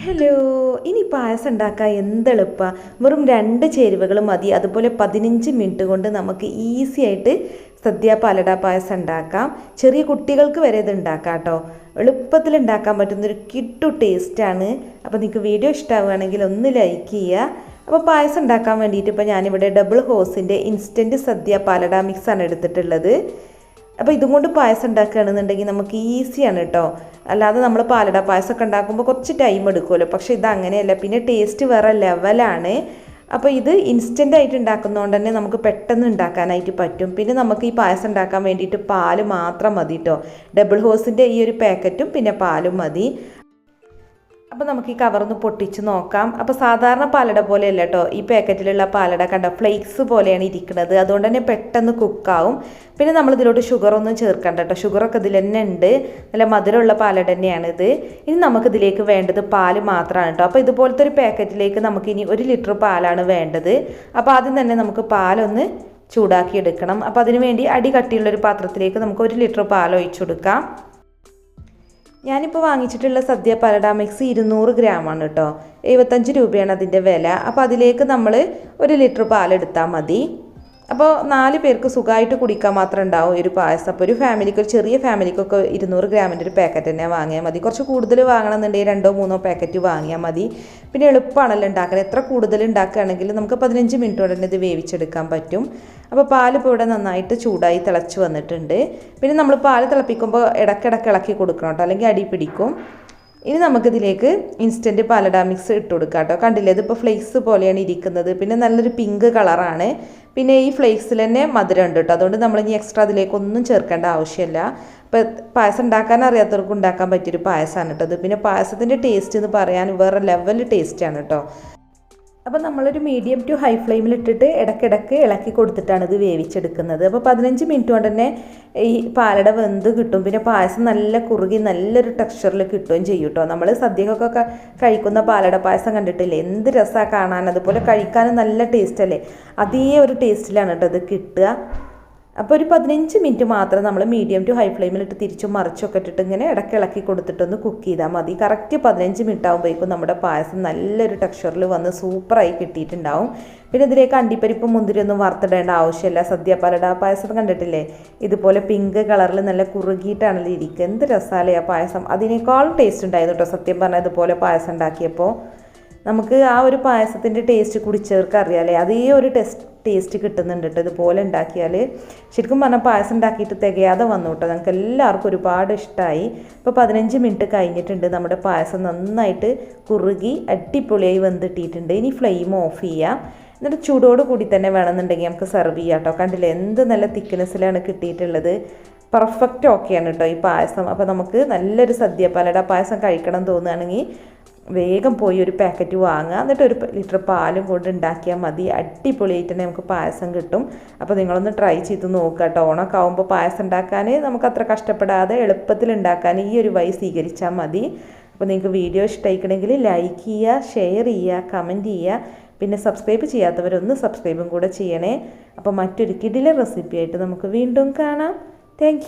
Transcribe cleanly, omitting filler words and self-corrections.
Hello, ഇനി പായസം ഉണ്ടാക്കാൻ എന്തെളുപ്പമാണ്. വെറും 2 ചേരുവകൾ മതി. അതുപോലെ 15 മിനിറ്റ് കൊണ്ട് നമുക്ക് ഈസി ആയിട്ട് സദ്യ പാലട പായസം ഉണ്ടാക്കാം. ചെറിയ കുട്ടികൾക്ക് വരെ ഇത് ഉണ്ടാക്കാം കേട്ടോ. എളുപ്പത്തിൽ ഉണ്ടാക്കാൻ പറ്റുന്നൊരു കിട്ടു ടേസ്റ്റാണ്. അപ്പോൾ നിങ്ങൾക്ക് വീഡിയോ ഇഷ്ടമാവുകയാണെങ്കിൽ ഒന്ന് ലൈക്ക് ചെയ്യുക. അപ്പോൾ പായസം ഉണ്ടാക്കാൻ വേണ്ടിയിട്ട് ഇപ്പോൾ ഞാനിവിടെ ഡബിൾ ഹോസിൻ്റെ ഇൻസ്റ്റൻറ്റ് സദ്യ പാലട മിക്സാണ് എടുത്തിട്ടുള്ളത്. അപ്പോൾ ഇതും കൊണ്ട് പായസം ഉണ്ടാക്കുകയാണെന്നുണ്ടെങ്കിൽ നമുക്ക് ഈസിയാണ് കേട്ടോ. അല്ലാതെ നമ്മൾ പാലട പായസമൊക്കെ ഉണ്ടാക്കുമ്പോൾ കുറച്ച് ടൈം എടുക്കുമല്ലോ, പക്ഷേ ഇത് അങ്ങനെയല്ല. പിന്നെ ടേസ്റ്റ് വേറെ ലെവലാണ്. അപ്പോൾ ഇത് ഇൻസ്റ്റൻ്റ് ആയിട്ട് ഉണ്ടാക്കുന്നതുകൊണ്ട് തന്നെ നമുക്ക് പെട്ടെന്ന് ഉണ്ടാക്കാനായിട്ട് പറ്റും. പിന്നെ നമുക്ക് ഈ പായസം ഉണ്ടാക്കാൻ വേണ്ടിയിട്ട് പാല് മാത്രം മതി കേട്ടോ. ഡബിൾ ഹോസിൻ്റെ ഈ ഒരു പാക്കറ്റും പിന്നെ പാലും മതി. അപ്പോൾ നമുക്ക് ഈ കവർന്ന് പൊട്ടിച്ച് നോക്കാം. അപ്പോൾ സാധാരണ പാലട പോലെയല്ല കേട്ടോ, ഈ പാക്കറ്റിലുള്ള പാലട കണ്ട ഫ്ലേക്സ് പോലെയാണ് ഇരിക്കുന്നത്. അതുകൊണ്ട് തന്നെ പെട്ടെന്ന് കുക്കാവും. പിന്നെ നമ്മൾ ഇതിലോട്ട് ഷുഗറൊന്നും ചേർക്കണ്ട കേട്ടോ. ഷുഗറൊക്കെ ഇതിൽ തന്നെ ഉണ്ട്. നല്ല മധുരമുള്ള പാലട തന്നെയാണിത്. ഇനി നമുക്കിതിലേക്ക് വേണ്ടത് പാല് മാത്രമാണ് കേട്ടോ. അപ്പോൾ ഇതുപോലത്തെ ഒരു പാക്കറ്റിലേക്ക് നമുക്കിനി 1 ലിറ്റർ പാലാണ് വേണ്ടത്. അപ്പോൾ ആദ്യം തന്നെ നമുക്ക് പാലൊന്ന് ചൂടാക്കി എടുക്കണം. അപ്പോൾ അതിന് വേണ്ടി അടി കട്ടിയുള്ളൊരു പാത്രത്തിലേക്ക് നമുക്ക് 1 ലിറ്റർ പാൽ ഒഴിച്ചു കൊടുക്കാം. ഞാനിപ്പോൾ വാങ്ങിച്ചിട്ടുള്ള സദ്യ പാലട മിക്സ് 200 ഗ്രാമാണ് കേട്ടോ. 75 രൂപയാണ് അതിൻ്റെ വില. അപ്പോൾ അതിലേക്ക് നമ്മൾ 1 ലിറ്റർ പാലെടുത്താൽ മതി. അപ്പോൾ 4 പേർക്ക് സുഖമായിട്ട് കുടിക്കാൻ മാത്രം ഉണ്ടാവും ഒരു പായസം. അപ്പോൾ ഒരു ഫാമിലിക്ക്, ഒരു ചെറിയ ഫാമിലിക്കൊക്കെ 200 ഗ്രാമിൻ്റെ ഒരു പാക്കറ്റ് തന്നെ വാങ്ങിയാൽ മതി. കുറച്ച് കൂടുതൽ വാങ്ങണമെന്നുണ്ടെങ്കിൽ 2-3 പാക്കറ്റ് വാങ്ങിയാൽ മതി. പിന്നെ എളുപ്പമാണല്ലോ ഉണ്ടാക്കാൻ. എത്ര കൂടുതൽ ഉണ്ടാക്കുകയാണെങ്കിൽ നമുക്ക് 15 മിനിറ്റ് കൊണ്ട് തന്നെ ഇത് വേവിച്ചെടുക്കാൻ പറ്റും. അപ്പോൾ പാൽ ഇപ്പോൾ ഇവിടെ നന്നായിട്ട് ചൂടായി തിളച്ച് വന്നിട്ടുണ്ട്. പിന്നെ നമ്മൾ പാൽ തിളപ്പിക്കുമ്പോൾ ഇടയ്ക്കിടയ്ക്ക് ഇളക്കി കൊടുക്കണം കേട്ടോ, അല്ലെങ്കിൽ അടി പിടിക്കും. ഇനി നമുക്കിതിലേക്ക് ഇൻസ്റ്റൻറ്റ് പാലട മിക്സ് ഇട്ട് കൊടുക്കാം കേട്ടോ. കണ്ടില്ലേ, ഇതിപ്പോൾ ഫ്ലേക്സ് പോലെയാണ് ഇരിക്കുന്നത്. പിന്നെ നല്ലൊരു പിങ്ക് കളറാണ്. പിന്നെ ഈ ഫ്ലേക്സിൽ തന്നെ മധുരം ഉണ്ട് കേട്ടോ. അതുകൊണ്ട് നമ്മൾ ഇനി എക്സ്ട്രാ അതിലേക്കൊന്നും ചേർക്കേണ്ട ആവശ്യമില്ല. അപ്പോൾ പായസം ഉണ്ടാക്കാൻ അറിയാത്തവർക്ക് ഉണ്ടാക്കാൻ പറ്റിയൊരു പായസമാണ് കേട്ടോ ഇത്. പിന്നെ പായസത്തിൻ്റെ ടേസ്റ്റ് എന്ന് പറയാൻ വേറെ ലെവൽ ടേസ്റ്റാണ് കേട്ടോ. അപ്പോൾ നമ്മളൊരു മീഡിയം ടു ഹൈ ഫ്ലെയിമിൽ ഇട്ടിട്ട് ഇടയ്ക്കിടയ്ക്ക് ഇളക്കി കൊടുത്തിട്ടാണ് ഇത് വേവിച്ചെടുക്കുന്നത്. അപ്പോൾ 15 മിനിറ്റ് കൊണ്ട് തന്നെ ഈ പാലട വെന്ത് കിട്ടും. പിന്നെ പായസം നല്ല കുറുകി നല്ലൊരു ടെക്സ്ചറിൽ കിട്ടുകയും ചെയ്യും കേട്ടോ. നമ്മൾ സദ്യക്കൊക്കെ കഴിക്കുന്ന പാലട പായസം കണ്ടിട്ടില്ലേ, എന്ത് രസമാണ് കാണാൻ. അതുപോലെ കഴിക്കാനും നല്ല ടേസ്റ്റ് അല്ലേ. അതേ ഒരു ടേസ്റ്റിലാണ് കേട്ടോ ഇത് കിട്ടുക. അപ്പോൾ ഒരു 15 മിനിറ്റ് മാത്രം നമ്മൾ മീഡിയം ടു ഹൈ ഫ്ലെയിമിലിട്ട് തിരിച്ചും മറിച്ചൊക്കെ ഇട്ടിട്ട് ഇങ്ങനെ ഇടയ്ക്ക് ഇളക്കി കൊടുത്തിട്ടൊന്ന് കുക്ക് ചെയ്താൽ മതി. കറക്റ്റ് 15 മിനിറ്റ് ആകുമ്പോഴേക്കും നമ്മുടെ പായസം നല്ലൊരു ടെക്സ്ചറിൽ വന്ന് സൂപ്പറായി കിട്ടിയിട്ടുണ്ടാവും. പിന്നെ ഇതിലേക്ക് അണ്ടിപ്പരിപ്പ് മുന്തിരിയൊന്നും വറുത്തിടേണ്ട ആവശ്യമില്ല. സദ്യ പാലട പായസം കണ്ടിട്ടില്ലേ, ഇതുപോലെ പിങ്ക് കളറിൽ നല്ല കുറുകിയിട്ടാണല്ലോ ഇരിക്കുക. എന്ത് രസാലേ ആ പായസം. അതിനേക്കാൾ ടേസ്റ്റ് ഉണ്ടായിരുന്നു കേട്ടോ സത്യം പറഞ്ഞാൽ ഇതുപോലെ പായസം ഉണ്ടാക്കിയപ്പോൾ. നമുക്ക് ആ ഒരു പായസത്തിൻ്റെ ടേസ്റ്റ് കുടിച്ചവർക്ക് അറിയാമല്ലേ, അതേ ഒരു ടേസ്റ്റ് കിട്ടുന്നുണ്ട് കേട്ടോ ഇതുപോലെ ഉണ്ടാക്കിയാൽ. ശരിക്കും പറഞ്ഞാൽ പായസം ഉണ്ടാക്കിയിട്ട് തികയാതെ വന്നു കേട്ടോ. ഞങ്ങൾക്ക് എല്ലാവർക്കും ഒരുപാട് ഇഷ്ടമായി. ഇപ്പോൾ 15 മിനിറ്റ് കഴിഞ്ഞിട്ടുണ്ട്. നമ്മുടെ പായസം നന്നായിട്ട് കുറുകി അടിപൊളിയായി വെന്തിട്ടിട്ടുണ്ട്. ഇനി ഫ്ലെയിം ഓഫ് ചെയ്യാം. എന്നിട്ട് ചൂടോട് കൂടി തന്നെ വേണമെന്നുണ്ടെങ്കിൽ നമുക്ക് സെർവ് ചെയ്യാം കേട്ടോ. കണ്ടില്ലേ, എന്ത് നല്ല തിക്നെസ്സിലാണ് കിട്ടിയിട്ടുള്ളത്. പെർഫെക്റ്റ് ഓക്കെയാണ് കേട്ടോ ഈ പായസം. അപ്പോൾ നമുക്ക് നല്ലൊരു സദ്യ പാലട പായസം കഴിക്കണം തോന്നുകയാണെങ്കിൽ വേഗം പോയി ഒരു പാക്കറ്റ് വാങ്ങുക. എന്നിട്ട് 1 ലിറ്റർ പാലും കൊണ്ട് ഉണ്ടാക്കിയാൽ മതി. അടിപൊളിയായിട്ട് തന്നെ നമുക്ക് പായസം കിട്ടും. അപ്പോൾ നിങ്ങളൊന്ന് ട്രൈ ചെയ്ത് നോക്കുക കേട്ടോ. ഓണമൊക്കെ ആകുമ്പോൾ പായസം ഉണ്ടാക്കാൻ നമുക്ക് അത്ര കഷ്ടപ്പെടാതെ എളുപ്പത്തിൽ ഉണ്ടാക്കാൻ ഈ ഒരു വഴി സ്വീകരിച്ചാൽ മതി. അപ്പോൾ നിങ്ങൾക്ക് വീഡിയോ ഇഷ്ടമായിക്കണമെങ്കിൽ ലൈക്ക് ചെയ്യുക, ഷെയർ ചെയ്യുക, കമൻറ്റ് ചെയ്യുക. പിന്നെ സബ്സ്ക്രൈബ് ചെയ്യാത്തവരൊന്ന് സബ്സ്ക്രൈബും കൂടെ ചെയ്യണേ. അപ്പോൾ മറ്റൊരു കിടിലൻ റെസിപ്പി ആയിട്ട് നമുക്ക് വീണ്ടും കാണാം. താങ്ക്